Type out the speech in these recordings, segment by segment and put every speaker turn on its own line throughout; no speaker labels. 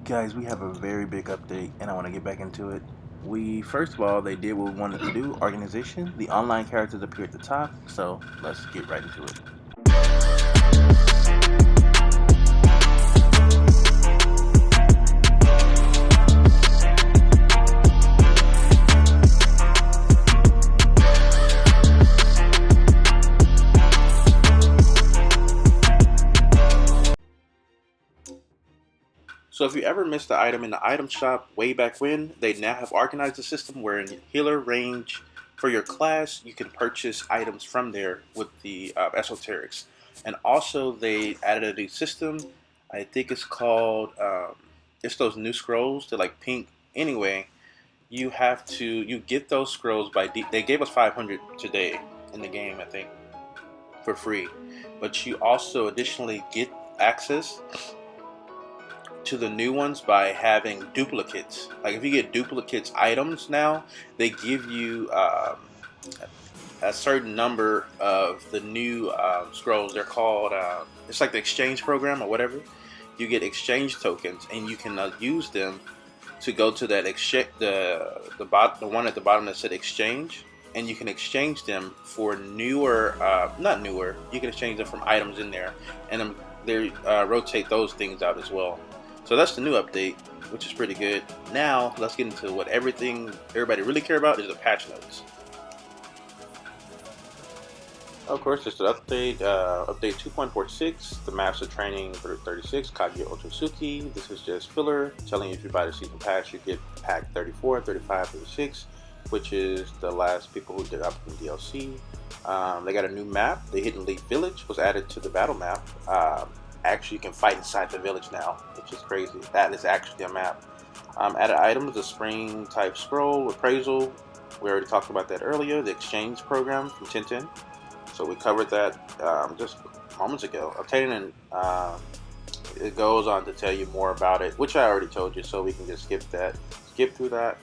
Guys, we have a very big update and I want to get back into it. First of all, they did what we wanted to do, organization. The online characters appear at the top, so let's get right into it. So if you ever missed the item in the item shop way back when, they now have organized the system where in healer range for your class, you can purchase items from there with the esoterics. And also they added a new system. I think it's called, it's those new scrolls. They're like pink. Anyway, you get those scrolls they gave us 500 today in the game, I think, for free. But you also additionally get access to the new ones by having duplicates. Like if you get duplicates items now, they give you a certain number of the new scrolls. They're called it's like the exchange program or whatever. You get exchange tokens and you can use them to go to that the one at the bottom that said exchange, and you can exchange them for newer, not newer, you can exchange them from items in there, and they rotate those things out as well. So that's the new update, which is pretty good. Now let's get into what everybody really care about is the patch notes. Of course, it's the update, update 2.46. The maps are training for 36, Kaguya Otsutsuki. This is just filler, telling you if you buy the season pass, you get pack 34, 35, 36, which is the last people who did up in DLC. They got a new map. The Hidden Leaf Village was added to the battle map. Actually, you can fight inside the village now, which is crazy. That is actually a map. Added items, the spring type scroll, appraisal. We already talked about that earlier. The exchange program from Tintin. So we covered that just moments ago. Obtaining it goes on to tell you more about it, which I already told you, so we can just skip through that.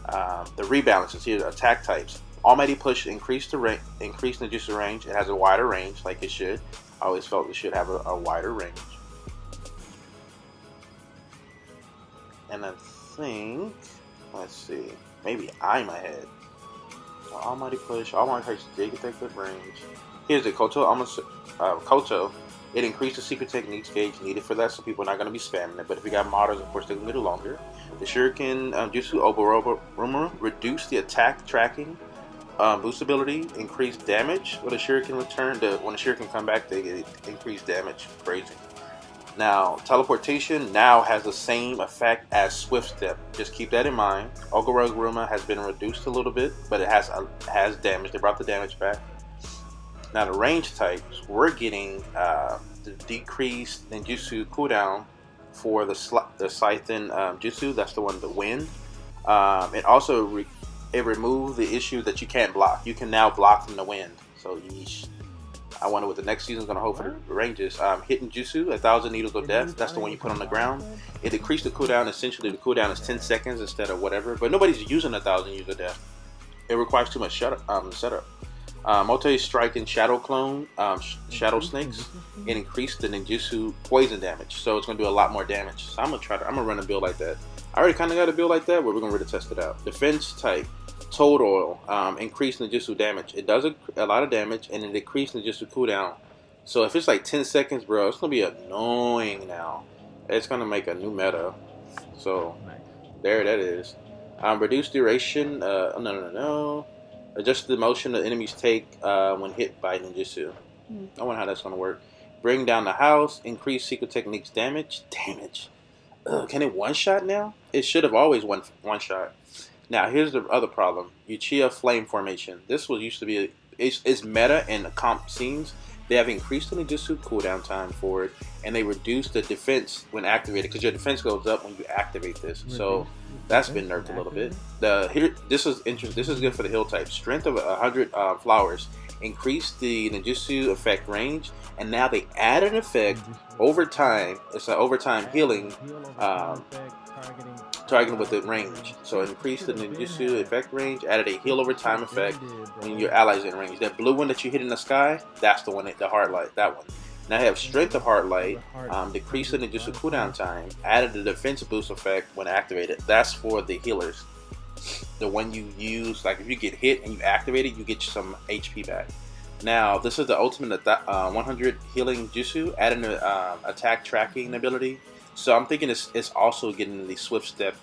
The rebalances here, attack types. Almighty Push increased the Ninjutsu range. It has a wider range, like it should. I always felt it should have a wider range. And I think, let's see, maybe I'm ahead. So Almighty Push, Almighty Push did get that good range. Here's the Koto. Koto. It increased the secret techniques gauge needed for that, so people are not going to be spamming it. But if you got modders, of course, they're going to get it longer. The Shuriken Jutsu Oborumo reduced the attack tracking boost ability, increased damage with a Shuriken return. When a Shuriken come back, they get increased damage. Crazy. Now, teleportation now has the same effect as Swift Step. Just keep that in mind. Oguruma has been reduced a little bit, but it has damage. They brought the damage back. Now, the range types, we're getting the decreased ninjutsu cooldown for the Scythen Jutsu. That's the one, the wind. It also it removed the issue that you can't block. You can now block from the wind. So, yeesh. I wonder what the next season's going to hold for the ranges. Hidden Jutsu, 1,000 Needles of Death. That's the one you put on the ground. It decreased the cooldown. Essentially, the cooldown is 10 seconds instead of whatever. But nobody's using 1,000 Needles of Death. It requires too much setup. Multi-Strike and Shadow Clone, Shadow Snakes. It increased the ninjutsu poison damage. So it's going to do a lot more damage. So I'm going to run a build like that. I already kind of got a build like that, but we're going to really test it out. Defense type. Toad Oil, increased ninjutsu damage. It does a lot of damage, and it decreased ninjutsu cooldown. So if it's like 10 seconds, bro, it's going to be annoying now. It's going to make a new meta. So, there that is. Reduced duration, no. Adjust the motion the enemies take when hit by ninjutsu. I wonder how that's going to work. Bring down the house, increase secret techniques damage. Can it one-shot now? It should have always one-shot. Now, here's the other problem. Uchiha Flame Formation. This was used to be, it's meta in the comp scenes. They have increased the ninjutsu cooldown time for it, and they reduced the defense when activated, because your defense goes up when you activate this. So that's been nerfed a little bit. This is interesting. This is good for the hill type. Strength of 100 flowers. Increased the ninjutsu effect range, and now they add an effect over time. It's an overtime healing targeting with the range. So it increased the ninjutsu effect range, added a heal over time effect when your allies in range. That blue one that you hit in the sky, that's the one, the hard light, that one. Now I have Strength of Heart Light, decreased the ninjutsu cooldown time, added the defense boost effect when activated. That's for the healers. The one you use, like if you get hit and you activate it, you get some HP back. Now this is the ultimate 100 healing jutsu, adding the attack tracking ability. So I'm thinking it's also getting the swift step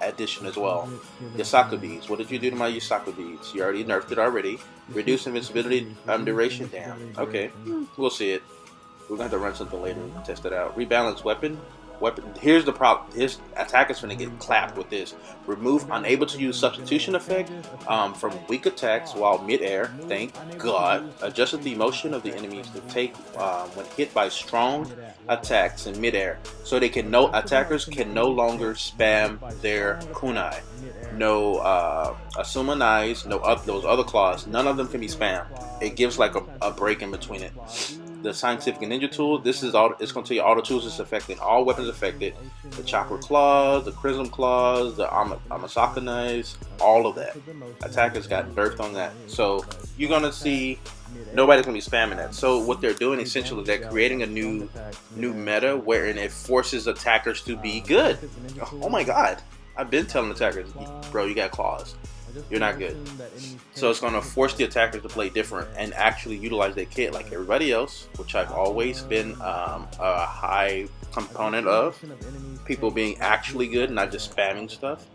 addition as well. Yasaku beads. What did you do to my Yasaku beads? You already nerfed it already. Reduce invincibility duration. Damn. Okay, we'll see it. We're gonna have to run something later and test it out. Rebalance weapon. Here's the problem. His attack is gonna get clapped with this. Remove unable to use substitution effect from weak attacks while mid-air. Thank God. Adjusted the motion of the enemies to take when hit by strong attacks in mid-air, so they can attackers can no longer spam their kunai. No Asuma knives, no those other claws. None of them can be spammed. It gives like a break in between it. The scientific ninja tool. This is all. It's going to tell you all the tools is affected. All weapons affected. The chakra claws, the prism claws, the Amasaka knives, all of that. Attackers got nerfed on that. So you're going to see nobody's going to be spamming that. So what they're doing essentially, they're creating a new meta wherein it forces attackers to be good. Oh my God! I've been telling attackers, bro, you got claws. You're not good. So it's going to force the attackers to play different and actually utilize their kit like everybody else, which I've always been a high component of. People being actually good, not just spamming stuff.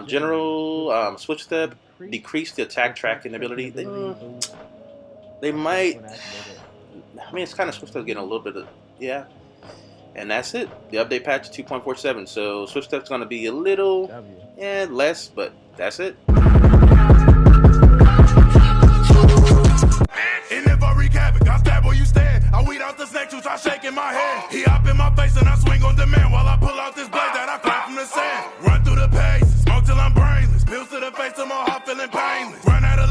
General switch step, decrease the attack tracking ability. They might. I mean, it's kind of switch step getting a little bit of, yeah. And that's it. The update patch 2.47. So switch step's going to be a little less, but that's it.
And if I wreak havoc, I stab where you stand. I weed out the snake to try shaking my head. He hop in my face and I swing on demand while I pull out this blade that I caught from the sand. Run through the paces, smoke till I'm brainless. Pills to the face till my heart feeling painless. Run out of